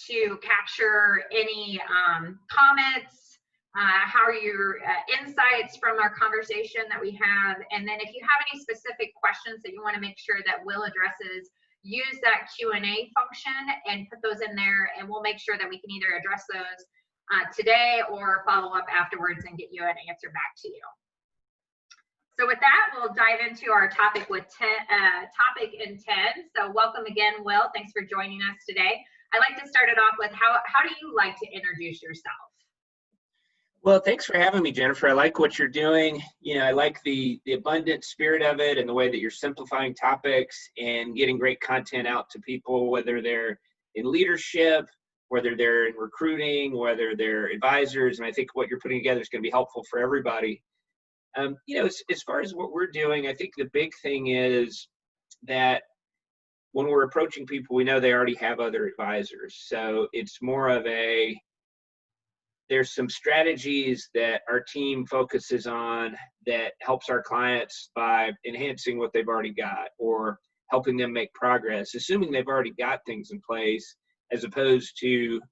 to capture any comments, how are your insights from our conversation that we have. And then if you have any specific questions that you want to make sure that Will addresses, use that Q&A function and put those in there, and we'll make sure that we can either address those today or follow up afterwards and get you an answer back to you. So with that, we'll dive into our topic with topic in 10. So welcome again, Will. Thanks for joining us today. I'd like to start it off with how do you like to introduce yourself? Well, thanks for having me, Jennifer. I like what you're doing. You know, I like the abundant spirit of it and the way that you're simplifying topics and getting great content out to people, whether they're in leadership, whether they're in recruiting, whether they're advisors. And I think what you're putting together is going to be helpful for everybody. You know, as far as what we're doing, I think the big thing is that when we're approaching people, we know they already have other advisors. So it's more of there's some strategies that our team focuses on that helps our clients by enhancing what they've already got or helping them make progress, assuming they've already got things in place, as opposed to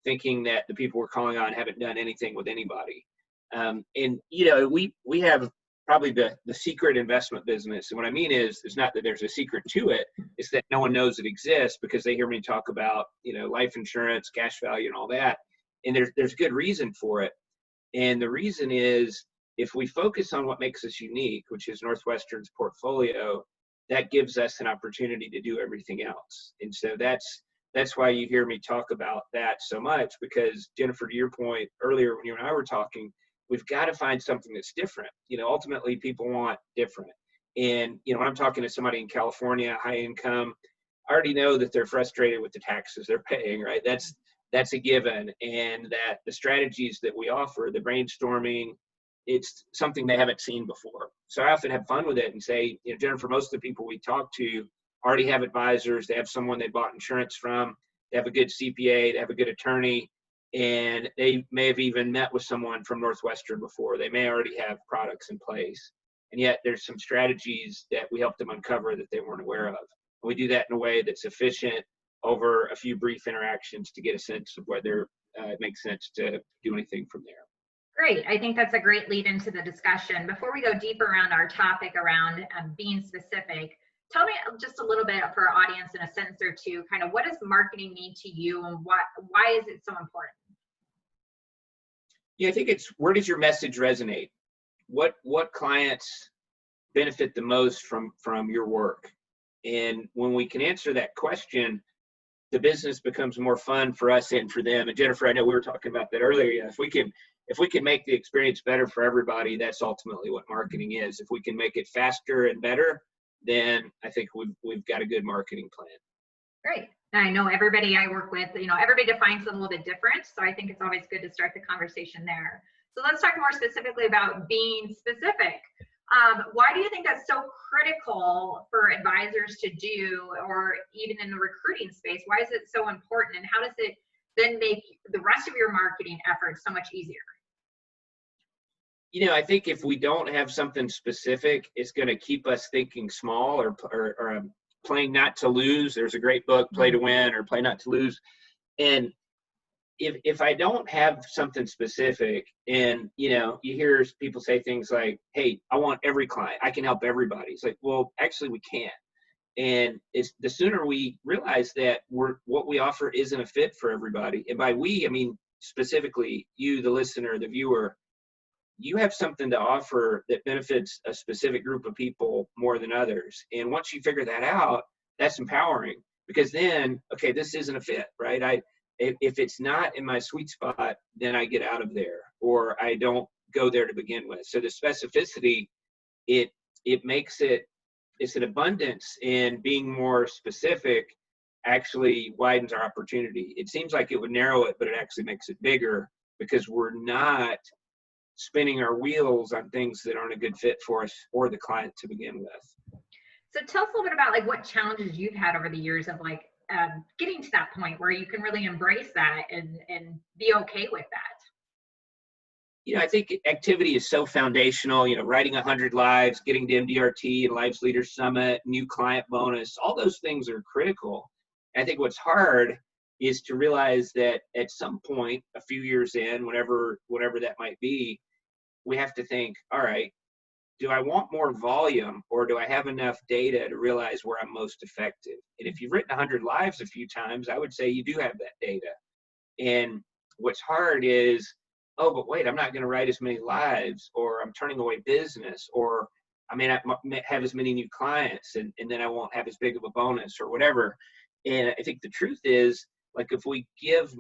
thinking that the people we're calling on haven't done anything with anybody. And, you know, we have probably the secret investment business. And what I mean is, it's not that there's a secret to it, it's that no one knows it exists because they hear me talk about, you know, life insurance, cash value and all that. And there's good reason for it. And the reason is, if we focus on what makes us unique, which is Northwestern's portfolio, that gives us an opportunity to do everything else. And so that's why you hear me talk about that so much, because Jennifer, to your point earlier when you and I were talking, we've got to find something that's different. You know, ultimately people want different. And, you know, when I'm talking to somebody in California, high income, I already know that they're frustrated with the taxes they're paying, right? That's a given. And that the strategies that we offer, the brainstorming, it's something they haven't seen before. So I often have fun with it and say, you know, Jennifer, most of the people we talk to already have advisors. They have someone they bought insurance from. They have a good CPA. They have a good attorney. And they may have even met with someone from Northwestern before. They may already have products in place. And yet there's some strategies that we help them uncover that they weren't aware of. And we do that in a way that's efficient over a few brief interactions to get a sense of whether it makes sense to do anything from there. Great. I think that's a great lead into the discussion. Before we go deeper around our topic around being specific, tell me just a little bit for our audience in a sentence or two, kind of what does marketing mean to you and why is it so important? Yeah, I think it's, where does your message resonate? What clients benefit the most from your work? And when we can answer that question, the business becomes more fun for us and for them. And Jennifer, I know we were talking about that earlier. Yeah, if we can make the experience better for everybody, that's ultimately what marketing is. If we can make it faster and better, then I think we've got a good marketing plan. Great. I know everybody I work with, you know, everybody defines it a little bit different. So I think it's always good to start the conversation there. So let's talk more specifically about being specific. Why do you think that's so critical for advisors to do, or even in the recruiting space? Why is it so important, and how does it then make the rest of your marketing efforts so much easier? You know, I think if we don't have something specific, it's going to keep us thinking small or playing not to lose. There's a great book, Play to Win or Play Not to Lose. And if I don't have something specific, and, you know, you hear people say things like, hey, I want every client, I can help everybody. It's like, well, actually we can't. And it's the sooner we realize that what we offer isn't a fit for everybody. And by we, I mean, specifically you, the listener, the viewer, you have something to offer that benefits a specific group of people more than others. And once you figure that out, that's empowering, because then, okay, this isn't a fit, right? If it's not in my sweet spot, then I get out of there, or I don't go there to begin with. So the specificity, it makes it's an abundance, in being more specific actually widens our opportunity. It seems like it would narrow it, but it actually makes it bigger, because we're not spinning our wheels on things that aren't a good fit for us or the client to begin with. So tell us a little bit about like what challenges you've had over the years of like getting to that point where you can really embrace that and be okay with that. You know, I think activity is so foundational. You know, writing 100 lives, getting to MDRT and Lives Leaders Summit, new client bonus, all those things are critical. And I think what's hard is to realize that at some point, a few years in, whatever that might be, we have to think, all right, do I want more volume, or do I have enough data to realize where I'm most effective? And if you've written 100 lives a few times, I would say you do have that data. And what's hard is, oh, but wait, I'm not going to write as many lives, or I'm turning away business, or I may not have as many new clients, and then I won't have as big of a bonus or whatever. And I think the truth is, like, if we give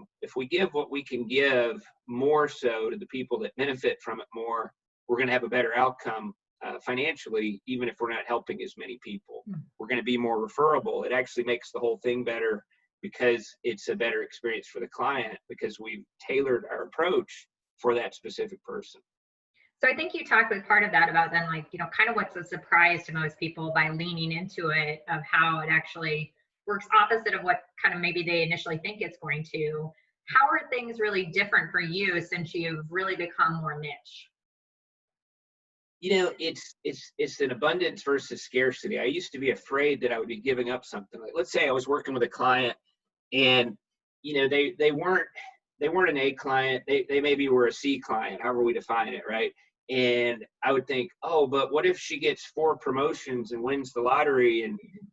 what we can give more so to the people that benefit from it more, we're going to have a better outcome financially, even if we're not helping as many people. We're going to be more referable. It actually makes the whole thing better because it's a better experience for the client, because we've tailored our approach for that specific person. So I think you talked with part of that about then, like, you know, kind of what's a surprise to most people by leaning into it, of how it actually works opposite of what kind of maybe they initially think it's going to. How are things really different for you since you've really become more niche? You know, it's an abundance versus scarcity. I used to be afraid that I would be giving up something. Like, let's say I was working with a client, and you know, they weren't an A client. They maybe were a C client, however we define it, right? And I would think, oh, but what if she gets 4 promotions and wins the lottery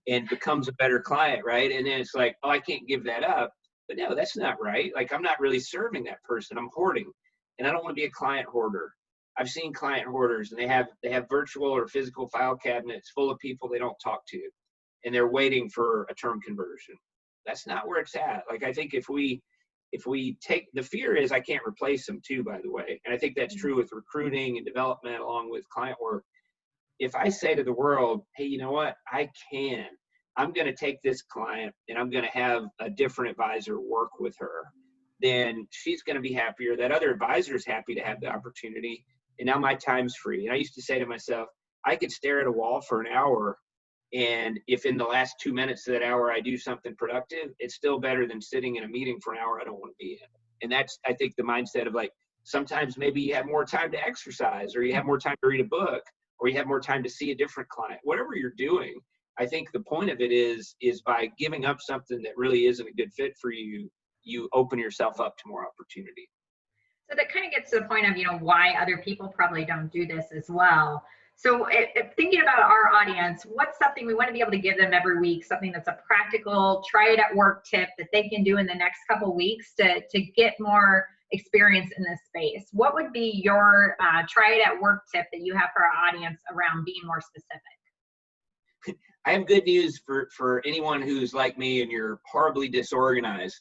and becomes a better client, right? And then it's like, oh, I can't give that up. But no, that's not right. Like, I'm not really serving that person. I'm hoarding, and I don't want to be a client hoarder. I've seen client hoarders, and they have virtual or physical file cabinets full of people they don't talk to, and they're waiting for a term conversion. That's not where it's at. Like, I think if we take, the fear is I can't replace them too, by the way. And I think that's true with recruiting and development along with client work. If I say to the world, hey, you know what, I'm going to take this client and I'm going to have a different advisor work with her, then she's going to be happier. That other advisor is happy to have the opportunity. And now my time's free. And I used to say to myself, I could stare at a wall for an hour, and if in the last 2 minutes of that hour I do something productive, it's still better than sitting in a meeting for an hour I don't want to be in. And that's, I think, the mindset of, like, sometimes maybe you have more time to exercise, or you have more time to read a book, or you have more time to see a different client. Whatever you're doing, I think the point of it is by giving up something that really isn't a good fit for you, you open yourself up to more opportunity. So that kind of gets to the point of, you know, why other people probably don't do this as well. So if thinking about our audience, what's something we want to be able to give them every week, something that's a practical, try it at work tip that they can do in the next couple of weeks to get more experience in this space? What would be your try it at work tip that you have for our audience around being more specific? I have good news for anyone who's like me and you're horribly disorganized.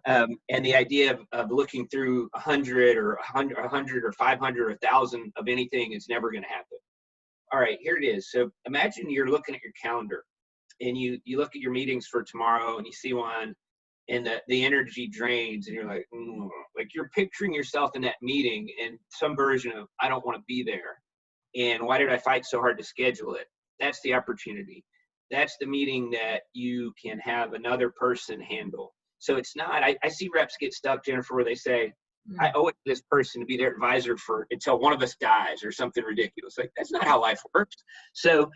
And the idea of looking through 100 or 500 or 1,000 of anything is never going to happen. All right, here it is. So imagine you're looking at your calendar, and you look at your meetings for tomorrow, and you see one, and the energy drains, and you're like, like, you're picturing yourself in that meeting in some version of, I don't want to be there. And why did I fight so hard to schedule it? That's the opportunity. That's the meeting that you can have another person handle. So it's not, I see reps get stuck, Jennifer, where they say, I owe it to this person to be their advisor until one of us dies or something ridiculous. Like, that's not how life works. So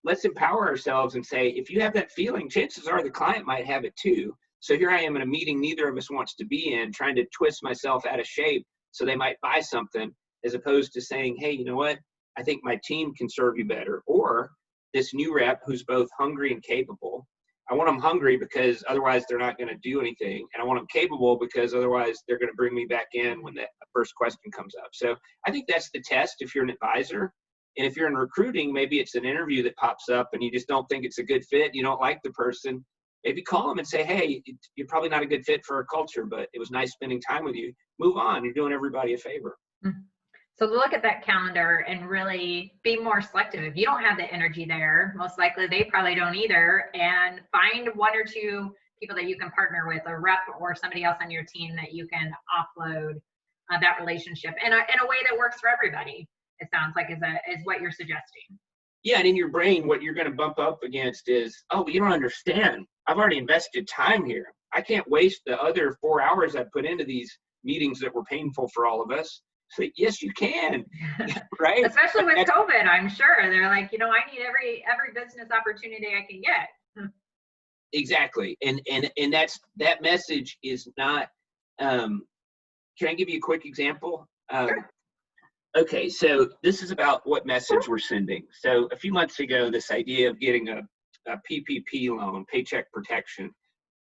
let's empower ourselves and say, if you have that feeling, chances are the client might have it too. So here I am in a meeting neither of us wants to be in, trying to twist myself out of shape so they might buy something, as opposed to saying, hey, you know what? I think my team can serve you better. Or this new rep who's both hungry and capable. I want them hungry because otherwise they're not going to do anything. And I want them capable because otherwise they're going to bring me back in when that first question comes up. So I think that's the test if you're an advisor. And if you're in recruiting, maybe it's an interview that pops up and you just don't think it's a good fit. You don't like the person. Maybe call them and say, hey, you're probably not a good fit for our culture, but it was nice spending time with you. Move on. You're doing everybody a favor. So look at that calendar and really be more selective. If you don't have the energy there, most likely they probably don't either. And find 1 or 2 people that you can partner with, a rep or somebody else on your team that you can offload that relationship in a way that works for everybody. It sounds like is what you're suggesting. Yeah, and in your brain, what you're going to bump up against is, oh, you don't understand. I've already invested time here. I can't waste the other 4 hours I put into these meetings that were painful for all of us. So yes, you can, right? Especially with COVID, I'm sure they're like, you know, I need every business opportunity I can get. Exactly. And that message is not, can I give you a quick example? Sure. Okay, so this is about what message we're sending. So a few months ago, this idea of getting a PPP loan, paycheck protection,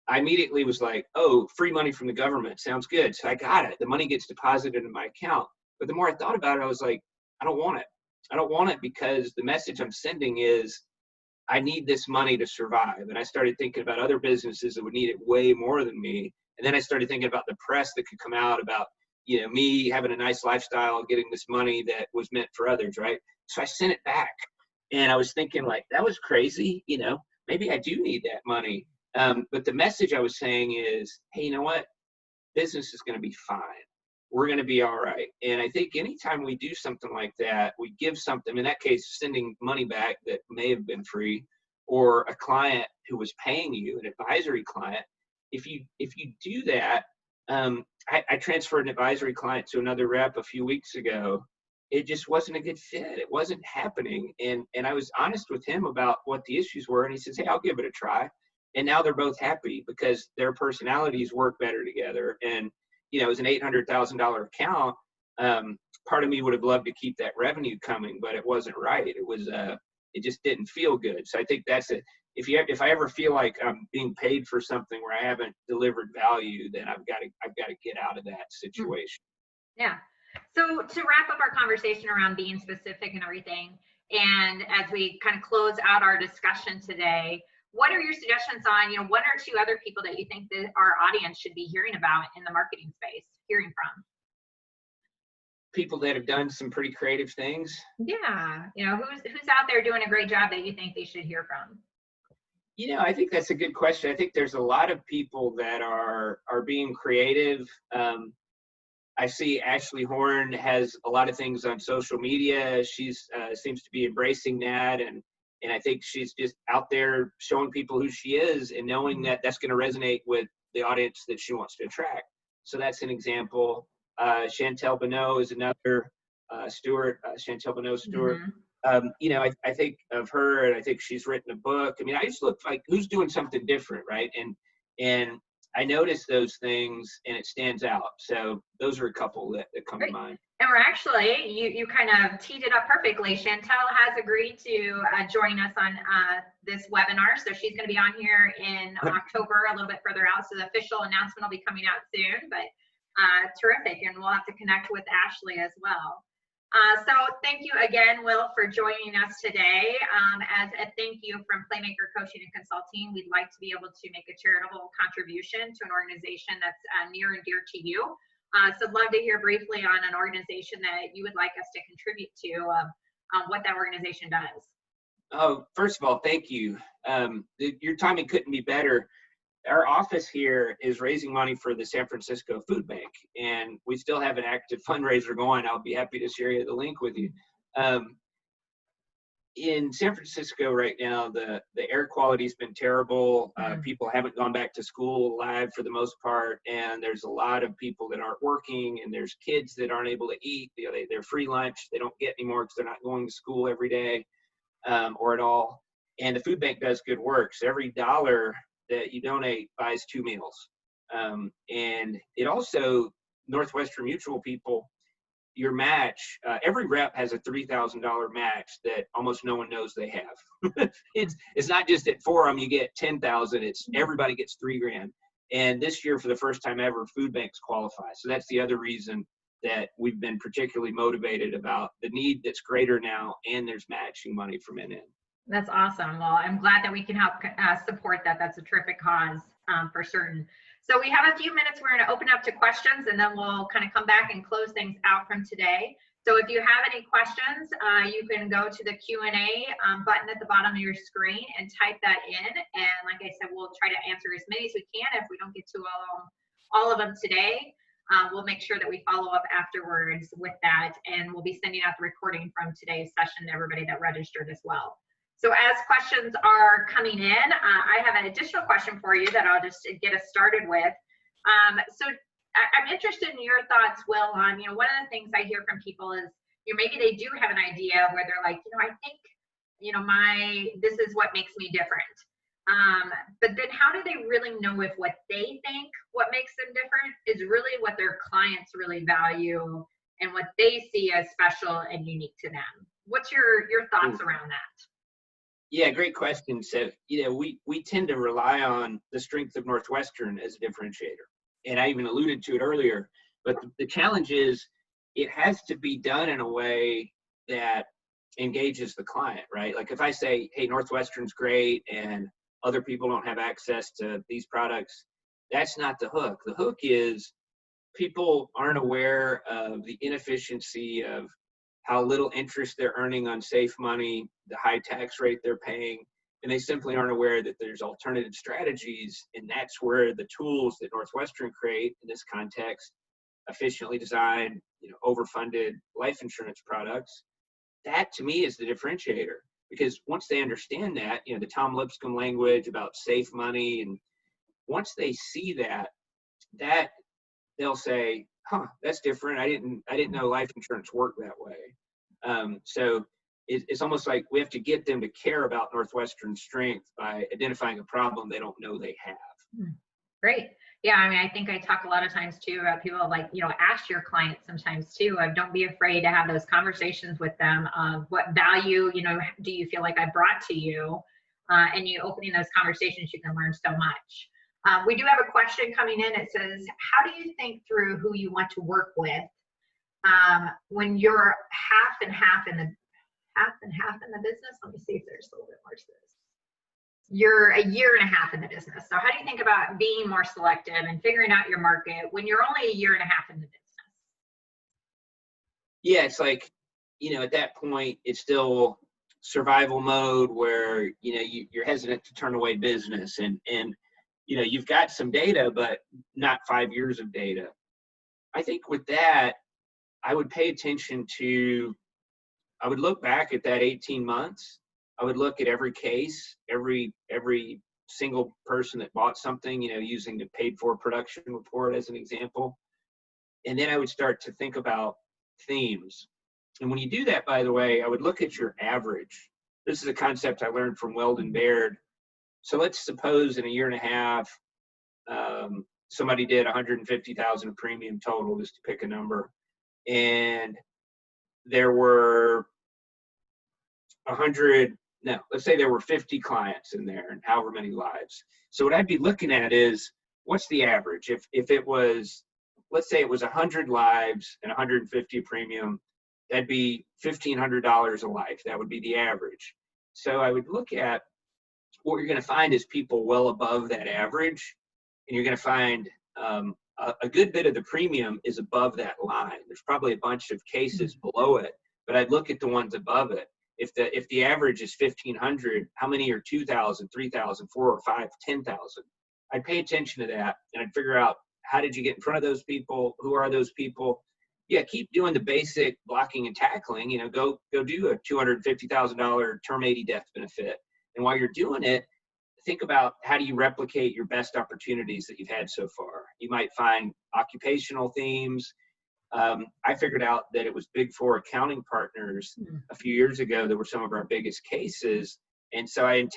I immediately was like, oh, free money from the government. Sounds good. So I got it. The money gets deposited in my account. But the more I thought about it, I was like, I don't want it. I don't want it because the message I'm sending is I need this money to survive. And I started thinking about other businesses that would need it way more than me. And then I started thinking about the press that could come out about, me having a nice lifestyle, getting this money that was meant for others, right? So I sent it back. And I was thinking like, that was crazy, maybe I do need that money. But the message I was saying is, hey, you know what? Business is going to be fine. We're going to be all right. And I think anytime we do something like that, we give something, in that case, sending money back that may have been free, or a client who was paying you, an advisory client. If you do that, I transferred an advisory client to another rep a few weeks ago. It just wasn't a good fit. It wasn't happening. And I was honest with him about what the issues were. And he says, hey, I'll give it a try. And now they're both happy because their personalities work better together. And it was an $800,000 account. Part of me would have loved to keep that revenue coming, but it wasn't right. It just didn't feel good. So I think that's it. If I ever feel like I'm being paid for something where I haven't delivered value, then I've got to get out of that situation. Yeah. So to wrap up our conversation around being specific and everything, and as we kind of close out our discussion today, what are your suggestions on, one or two other people that you think that our audience should be hearing about in the marketing space, hearing from? People that have done some pretty creative things. Yeah. Who's out there doing a great job that you think they should hear from? I think that's a good question. I think there's a lot of people that are being creative. I see Ashley Horn has a lot of things on social media. She's seems to be embracing that, and I think she's just out there showing people who she is and knowing that that's going to resonate with the audience that she wants to attract. So that's an example. Chantel Bonneau is another. Chantel Bonneau Stewart. Mm-hmm. I think of her, and I think she's written a book. I mean, I just look like who's doing something different, right? And I notice those things, and it stands out. So those are a couple that come to mind. And we're actually, you kind of teed it up perfectly. Chantel has agreed to join us on this webinar. So she's going to be on here in October, a little bit further out. So the official announcement will be coming out soon, but terrific. And we'll have to connect with Ashley as well. So thank you again, Will, for joining us today. As a thank you from Playmaker Coaching and Consulting, we'd like to be able to make a charitable contribution to an organization that's near and dear to you. So I'd love to hear briefly on an organization that you would like us to contribute to, what that organization does. Oh, first of all, thank you. Your timing couldn't be better. Our office here is raising money for the San Francisco Food Bank, and we still have an active fundraiser going. I'll be happy to share the link with you. In San Francisco right now, the air quality's been terrible. People haven't gone back to school alive for the most part, and there's a lot of people that aren't working, and there's kids that aren't able to eat. They're free lunch. They don't get anymore because they're not going to school every day or at all. And the food bank does good work. So every dollar that you donate buys 2 meals. And it also, Northwestern Mutual people, your match, every rep has a $3,000 match that almost no one knows they have. It's not just at Forum you get 10,000, it's everybody gets $3,000. And this year, for the first time ever, food banks qualify. So that's the other reason that we've been particularly motivated about the need that's greater now, and there's matching money from NN. That's awesome. Well, I'm glad that we can help support that. That's a terrific cause for certain. So we have a few minutes. We're going to open up to questions, and then we'll kind of come back and close things out from today. So if you have any questions, you can go to the Q&A button at the bottom of your screen and type that in. And like I said, we'll try to answer as many as we can. If we don't get to all of them today, we'll make sure that we follow up afterwards with that. And we'll be sending out the recording from today's session to everybody that registered as well. So as questions are coming in, I have an additional question for you that I'll just get us started with. So I'm interested in your thoughts, Will, on, one of the things I hear from people is, maybe they do have an idea where they're like, I think, this is what makes me different. But then how do they really know if what they think what makes them different is really what their clients really value and what they see as special and unique to them? What's your thoughts around that? Yeah, great question. So, we tend to rely on the strength of Northwestern as a differentiator. And I even alluded to it earlier, but the challenge is it has to be done in a way that engages the client, right? Like if I say, hey, Northwestern's great and other people don't have access to these products, that's not the hook. The hook is people aren't aware of the inefficiency of how little interest they're earning on safe money, the high tax rate they're paying, and they simply aren't aware that there's alternative strategies. And that's where the tools that Northwestern create in this context, efficiently designed, overfunded life insurance products, that to me is the differentiator. Because once they understand that, the Tom Lipscomb language about safe money, and once they see that they'll say, huh, that's different. I didn't know life insurance worked that way. So it's almost like we have to get them to care about Northwestern's strength by identifying a problem they don't know they have. Great. Yeah, I mean, I think I talk a lot of times too about people like, ask your clients sometimes too. Don't be afraid to have those conversations with them of what value, do you feel like I brought to you? And you opening those conversations, you can learn so much. We do have a question coming in. It says, how do you think through who you want to work with when you're half and half in the business? Let me see if there's a little bit more to this. You're a year and a half in the business. So how do you think about being more selective and figuring out your market when you're only a year and a half in the business? Yeah, it's like, at that point, it's still survival mode where, you're hesitant to turn away business and you've got some data, but not 5 years of data. I think with that, I would pay attention to, I would look back at that 18 months. I would look at every case, every single person that bought something, using the paid for production report as an example. And then I would start to think about themes. And when you do that, by the way, I would look at your average. This is a concept I learned from Weldon Baird. So let's suppose in a year and a half, somebody did 150,000 premium total, just to pick a number, and there were let's say there were 50 clients in there and however many lives. So what I'd be looking at is, what's the average? If it was, let's say it was 100 lives and 150 premium, that'd be $1,500 a life. That would be the average. So I would look at, what you're going to find is people well above that average, and you're going to find a good bit of the premium is above that line. There's probably a bunch of cases below it, but I'd look at the ones above it. If the average is 1,500, how many are 2,000, 3,000, 4 or 5, 10,000? I'd pay attention to that, and I'd figure out, how did you get in front of those people? Who are those people? Yeah, keep doing the basic blocking and tackling. Go do a $250,000 term 80 death benefit. And while you're doing it, think about, how do you replicate your best opportunities that you've had so far? You might find occupational themes. I figured out that it was Big Four accounting partners a few years ago that were some of our biggest cases. And so I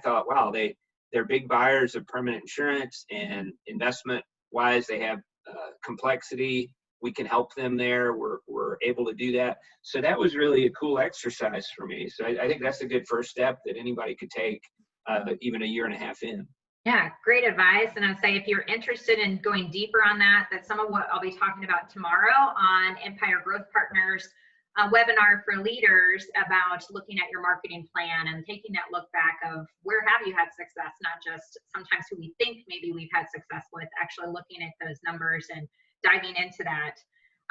thought, wow, they're big buyers of permanent insurance, and investment wise, they have complexity. We can help them there. We're able to do that. So that was really a cool exercise for me. So I think that's a good first step that anybody could take, even a year and a half in. Yeah, great advice. And I'd say if you're interested in going deeper on that, that's some of what I'll be talking about tomorrow on Empire Growth Partners webinar for leaders, about looking at your marketing plan and taking that look back of where have you had success, not just sometimes who we think maybe we've had success with, actually looking at those numbers and diving into that.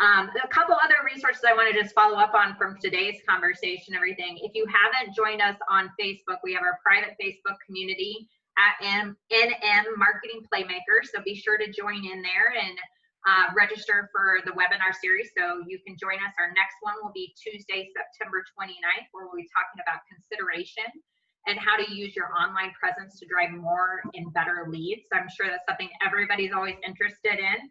A couple other resources I want to just follow up on from today's conversation, everything. If you haven't joined us on Facebook, we have our private Facebook community at NM Marketing Playmakers. So be sure to join in there and register for the webinar series so you can join us. Our next one will be Tuesday, September 29th, where we'll be talking about consideration and how to use your online presence to drive more and better leads. So I'm sure that's something everybody's always interested in.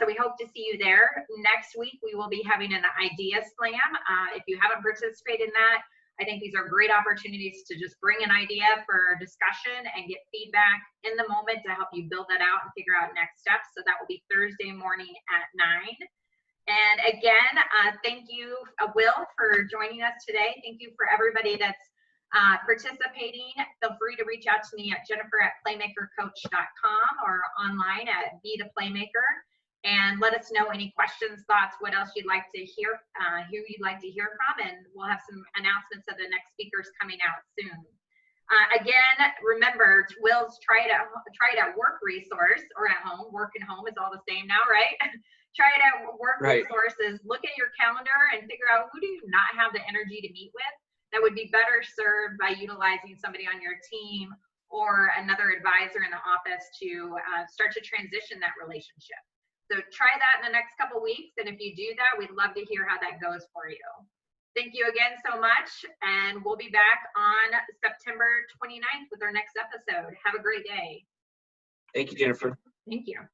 So we hope to see you there. Next week, we will be having an idea slam. If you haven't participated in that, I think these are great opportunities to just bring an idea for discussion and get feedback in the moment to help you build that out and figure out next steps. So that will be Thursday morning at 9. And again, thank you, Will, for joining us today. Thank you for everybody that's participating. Feel free to reach out to me at jennifer@playmakercoach.com or online at Be the Playmaker. And let us know any questions, thoughts, what else you'd like to hear, who you'd like to hear from, and we'll have some announcements of the next speakers coming out soon. Again, remember, Will's try it at work resource, or at home. Work and home is all the same now, right? Try it at work resources. Look at your calendar and figure out who do you not have the energy to meet with that would be better served by utilizing somebody on your team or another advisor in the office to start to transition that relationship. So try that in the next couple weeks, and if you do that, we'd love to hear how that goes for you. Thank you again so much, and we'll be back on September 29th with our next episode. Have a great day. Thank you, Jennifer. Thank you.